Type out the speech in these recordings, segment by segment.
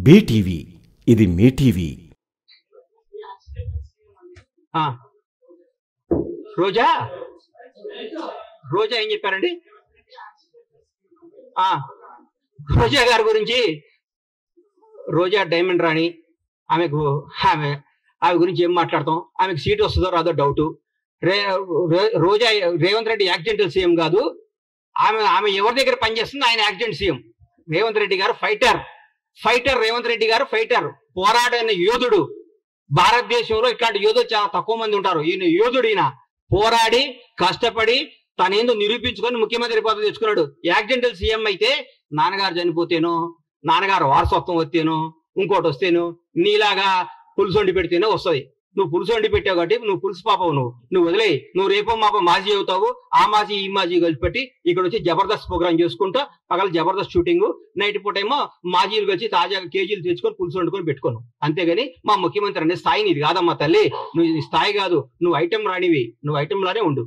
BTV ఇది మీ TV. రోజా రోజా ఏం చెప్పారండి? రోజా గారి గురించి, రోజా డైమండ్ రాణి, ఆమె గురించి ఏం మాట్లాడతాం? ఆమెకు సీట్ వస్తుందో రాదో డౌట్. రోజా రేవంత్ రెడ్డి యాక్సిడెంటల్ సీఎం కాదు, ఆమె ఎవరి దగ్గర పనిచేస్తుంది? ఆయన యాక్సిడెంట్ సీఎం. రేవంత్ రెడ్డి గారు ఫైటర్ రేవంత్ రెడ్డి గారు ఫైటర్, పోరాడైన యోధుడు. భారతదేశంలో ఇట్లాంటి యోధులు చాలా తక్కువ మంది ఉంటారు. ఈయన యోధుడు. ఈయన పోరాడి కష్టపడి తనేందో నిరూపించుకొని ముఖ్యమంత్రి పదవి తెచ్చుకున్నాడు. యాక్సిడెంటల్ సీఎం అయితే నాన్నగారు చనిపోతేనో, నాన్నగారు వారసత్వం వస్తేనో, ఇంకోటి వస్తేనో, నీలాగా పులుసు వండి పెడితేనే వస్తుంది. నువ్వు పులుసు వండి పెట్టావు కాబట్టి నువ్వు పులుసు పాపవు. నువ్వు వదిలేయి. నువ్వు రేపో మాపో మాజీ అవుతావు. ఆ మాజీ ఈ మాజీ కలిసి పెట్టి ఇక్కడ వచ్చి జబర్దస్త్ ప్రోగ్రామ్ చేసుకుంటా, పగల జబర్దస్త్ షూటింగ్, నైట్ పూట ఏమో మాజీలు కలిసి తాజాగా కేజీలు తెచ్చుకొని పులుసు వండుకొని పెట్టుకోను. అంతేగాని మా ముఖ్యమంత్రి అనే స్థాయి నీది కాదమ్మా తల్లి. నువ్వు ఇది స్థాయి కాదు. నువ్వు ఐటెం రానివి. నువ్వు ఐటెం లానే ఉండు.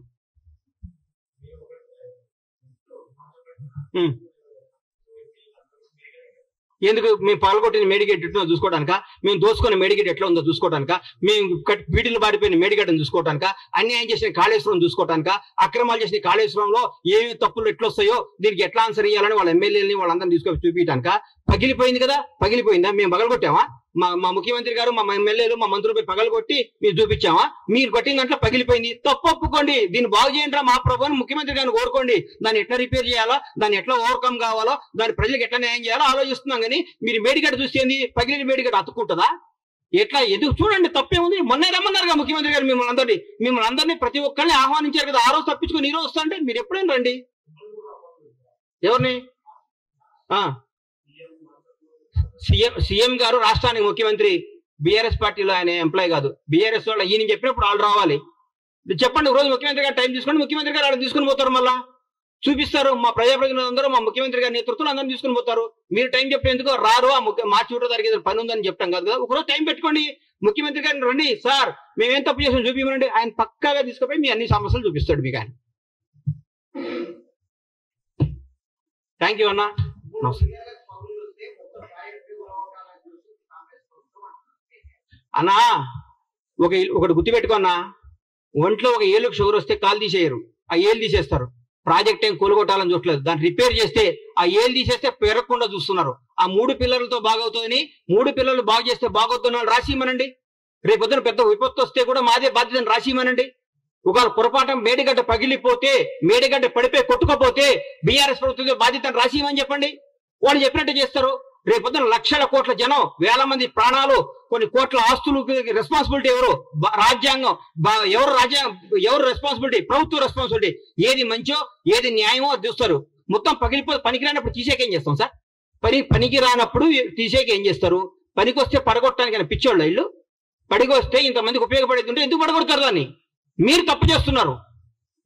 ఎందుకు? మేము పగలగొట్టిన మేడిగేట్ ఎట్లా చూసుకోవడానిక? మేము దోసుకున్న మేడిగేట్ ఎట్లా ఉందో చూసుకోవడానిక? మేము వీటిలో పాడిపోయిన మేడిగడ్డను చూసుకోవడానిక? అన్యాయం చేసిన కాళేశ్వరం చూసుకోవడానిక? అక్రమాలు చేసిన కాళేశ్వరంలో ఏమి తప్పులు ఎట్లా వస్తాయో దీనికి ఎట్లా ఆన్సర్ ఇవ్వాలని వాళ్ళ ఎమ్మెల్యేలని వాళ్ళందరినీ తీసుకొని చూపించడానిక? పగిలిపోయింది కదా? పగిలిపోయిందా? మేము పగలగొట్టామా? మా ముఖ్యమంత్రి గారు, మా ఎమ్మెల్యేలు, మా మంత్రులపై పగలగొట్టి మీరు చూపించామా? మీరు కొట్టిన దాంట్లో పగిలిపోయింది. తప్పు ఒప్పుకోండి. దీన్ని బాగు చేయండి మా ప్రభుత్వం, ముఖ్యమంత్రి గారిని కోరుకోండి. దాన్ని ఎట్లా రిపేర్ చేయాలో, దాన్ని ఎట్లా ఓవర్కమ్ కావాలో, దాని ప్రజలకు ఎట్లా న్యాయం చేయాలో ఆలోచిస్తున్నాం. కానీ మీరు మేడిగడ్డ చూస్తేంది? పగిలిన మేడిగడ్డ అతుక్కుంటుందా? ఎట్లా? ఎందుకు? చూడండి, తప్పేముంది. మొన్నే రమ్మన్నారుగా ముఖ్యమంత్రి గారు మిమ్మల్ని అందరినీ ప్రతి ఒక్కరిని ఆహ్వానించారు కదా. ఆ రోజు తప్పించుకొని ఈ రోజు వస్తా అంటే మీరు ఎప్పుడైనా రండి. ఎవరిని? సీఎం గారు రాష్ట్రానికి ముఖ్యమంత్రి. బీఆర్ఎస్ పార్టీలో ఆయన ఎంప్లాయ్ కాదు. బీఆర్ఎస్ వాళ్ళు ఈయన చెప్పినప్పుడు వాళ్ళు రావాలి. చెప్పండి, రోజు ముఖ్యమంత్రి గారు టైం తీసుకోండి. ముఖ్యమంత్రి గారు వాళ్ళని తీసుకుని పోతారు. మళ్ళా చూపిస్తారు. మా ప్రజాప్రతినిధులందరూ మా ముఖ్యమంత్రి గారి నేతృత్వంలో అందరిని తీసుకుని పోతారు. మీరు టైం చెప్తే ఎందుకు రారు? మార్చి 1వ తారీఖు పని ఉందని చెప్తాం కాదు కదా. ఒకరోజు టైం పెట్టుకోండి. ముఖ్యమంత్రి గారిని రండి, సార్ మేమేం తప్పు చేసాం చూపించమండి. ఆయన పక్కాగా తీసుకుపోయి మీ అన్ని సమస్యలు చూపిస్తాడు మీకు ఆయన. థ్యాంక్ యూ అన్నా. అన్నా ఒకటి గుర్తుపెట్టుకున్నా, ఒంట్లో ఒక ఏళ్ళకు షుగర్ వస్తే కాలు తీసేయరు, ఆ ఏళ్ళు తీసేస్తారు. ప్రాజెక్ట్ ఏం కూలగొట్టాలని చూడలేదు, దాన్ని రిపేర్ చేస్తే ఆ ఏళ్ళు తీసేస్తే పెరగకుండా చూస్తున్నారు. ఆ 3 పిల్లలతో బాగవుతుందని, 3 పిల్లలు బాగు చేస్తే బాగవుతున్న వాళ్ళు రాసిమనండి. రేపొద్దున పెద్ద విపత్తు వస్తే కూడా మాదే బాధ్యతను రాసిమనండి. ఒకవేళ పొరపాటు మేడిగడ్డ పగిలిపోతే, మేడిగడ్డ పడిపోయి కొట్టుకోపోతే బీఆర్ఎస్ ప్రభుత్వం బాధ్యతను రాసిమని చెప్పండి. వాళ్ళు చెప్పినట్టు చేస్తారు. రేపొద్దున లక్షల కోట్ల జనం, వేల మంది ప్రాణాలు, కొన్ని కోట్ల ఆస్తులు రెస్పాన్సిబిలిటీ ఎవరు? రాజ్యాంగం. ఎవరు రెస్పాన్సిబిలిటీ? ప్రభుత్వ రెస్పాన్సిబిలిటీ. ఏది మంచో ఏది న్యాయమో అది చూస్తారు. మొత్తం పగిలిపోతే పనికి రానప్పుడు తీసేకి ఏం చేస్తాం సార్? పనికి రానప్పుడు తీసేకి ఏం చేస్తారు? పనికి వస్తే పడగొట్టడానికి పిచ్చోళ్ళ ఇల్లు. పడికి వస్తే ఇంతమందికి ఉపయోగపడేది ఉంటే ఎందుకు పడగొడతారు దాన్ని? మీరు తప్పు చేస్తున్నారు.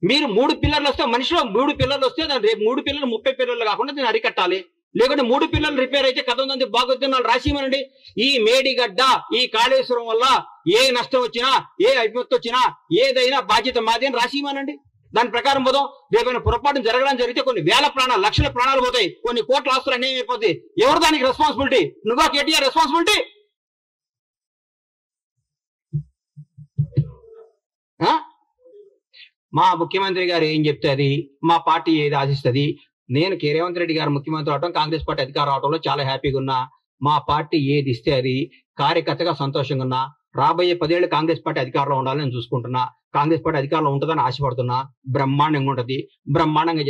మీరు 3 పిల్లర్లు వస్తే, మనిషిలో 3 పిల్లర్లు వస్తే దాని రేపు 3 పిల్లలు 30 పిల్లలు కాకుండా దీన్ని అరికట్టాలి. లేకుంటే 3 పిల్లలు రిపేర్ అయితే కథ ఉందని బాగొద్దున్నారు రాసిమనండి. ఈ మేడిగడ్డ, ఈ కాళేశ్వరం వల్ల ఏ నష్టం వచ్చినా, ఏ విపత్తు వచ్చినా ఏదైనా బాధ్యత మాది అని రాసిమనండి. దాని ప్రకారం పోదాం. రేపైనా పొరపాటు జరగడం జరిగితే కొన్ని వేల ప్రాణాలు, లక్షల ప్రాణాలు పోతాయి, కొన్ని కోట్ల ఆస్తులు అన్యాయం అయిపోతాయి. ఎవరు దానికి రెస్పాన్సిబిలిటీ? నువ్వా కేటీఆర్ రెస్పాన్సిబిలిటీ? మా ముఖ్యమంత్రి గారు ఏం చెప్తే అది, మా పార్టీ ఏది ఆశిస్తుంది. నేను రేవంత్ రెడ్డి గారు ముఖ్యమంత్రి అవడం, కాంగ్రెస్ పార్టీ అధికారం అవడంలో చాలా హ్యాపీగా ఉన్నా. మా పార్టీ ఏది ఇస్తే అది కార్యకర్తగా సంతోషంగా ఉన్నా. రాబోయే 10 ఏళ్ళు కాంగ్రెస్ పార్టీ అధికారంలో ఉండాలని నేను చూసుకుంటున్నా. కాంగ్రెస్ పార్టీ అధికారంలో ఉంటుందని ఆశపడుతున్నా. బ్రహ్మాండంగా ఉంటుంది. బ్రహ్మాండంగా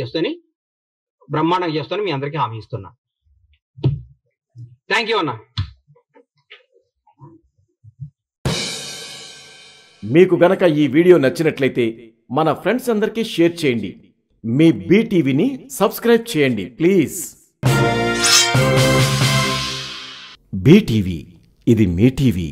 చేస్తాను మీ అందరికీ హామీ ఇస్తున్నా. థ్యాంక్ యూ అన్నా. మీకు గనక ఈ వీడియో నచ్చినట్లయితే మన ఫ్రెండ్స్ అందరికీ షేర్ చేయండి. మీ బీటీవీని సబ్స్క్రైబ్ చేయండి ప్లీజ్. బీటీవీ ఇది మీ టీవీ.